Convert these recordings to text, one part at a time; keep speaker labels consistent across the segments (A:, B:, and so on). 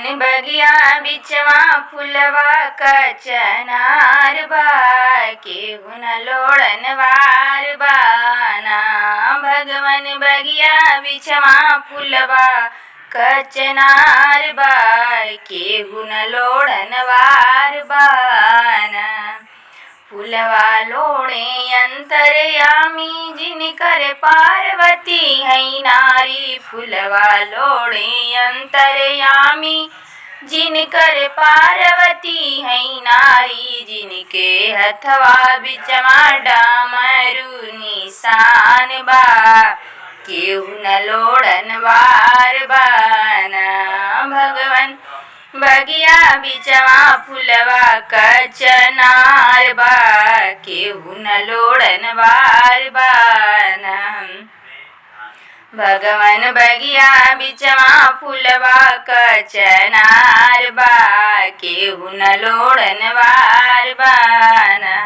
A: भगवन बगिया बिचवा फुलवा कचनार बा केहू न लोड़न वार बाना। भगवन बगिया बिचवा फुलवा कचनार बा केहू न लोड़न वार बाना। फुलवा लोड़े अंतरयामी जिनकर पार्वती है नारी। फुलवा लोड़े अंतरयामी जिनकर पार्वती है नारी। जिनके हथवा बिचवा डामरू निशान बा केहू न लोड़न वार बाना। भगवन बगिया बिचवा फुलवा कचनार बा केहू न लोड़न वार बाना। भगवन बगिया बिचवा फुलवा कचनार बा केहू न लोड़न वार बाना।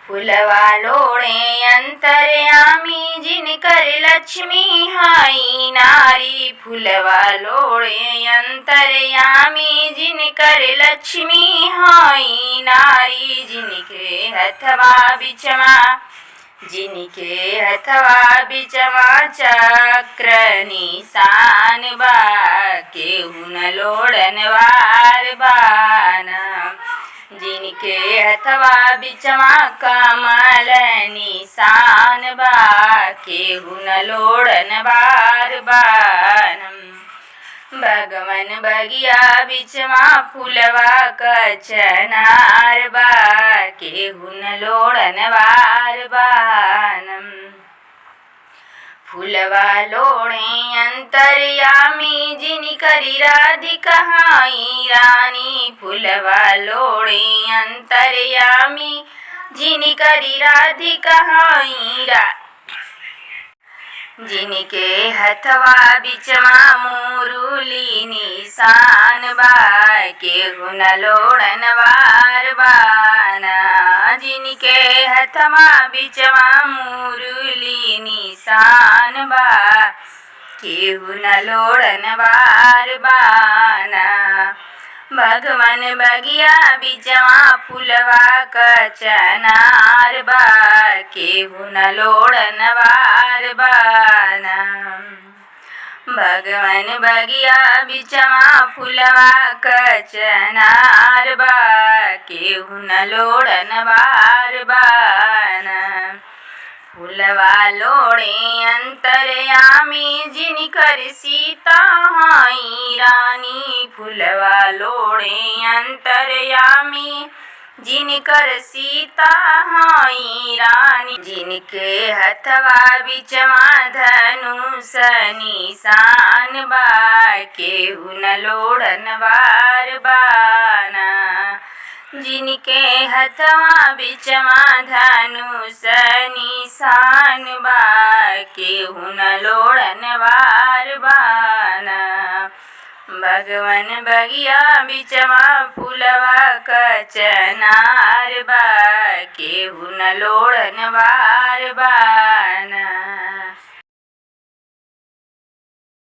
A: फुलवा लोड़े अंतरयामी जिनकर लक्ष्मी हाई नारी। फुलवा लोड़े अंतरयामी जिनकर लक्ष्मी हाई नारी। जिनके हथवा बिचवा चक्र निशान बा केहू न लोड़न वार बाना। जिनके हथवा बिचवा कमल निशान बा केहू न लोड़न वार बाना। भगवन बगिया बिचवा फुलवा कचनार बा केहू न लोड़न वार बाना। फुलवा लोड़े अंतरयामी जिनकरी राधिका हाई रानी। फुलवा लोड़े अंतरयामी जिनकरी राधिका हाई रानी। जिनके हथवा बिचवा मुरुली निशान बा केहू न लोड़न वार बाना। जिनके हथवा बिचवा मुरुली निशान बा केहू न लोड़न वार बाना। भगवन बगिया बिचवा फुलवा कचनार बा केहू न लोड़न वार बाना। भगवन बगिया बिचवा फुलवा कचनार बा केहू न लोड़न वार बाना। फुलवा लोड़े अंतरयामी जिनकर सीता हाई रानी। फुलवा लोड़े अंतरयामी जिनकर सीता हाई रानी। जिनके हथवा बिचवा धनुष निशान बा केहू न लोड़न वार बाना। जिनके हथवा बिचवा धनुष निशान बा केहू न लोड़न वार बाना। भगवन बगिया बिचवा फुलवा कचनार बा केहू न लोड़न वार बाना।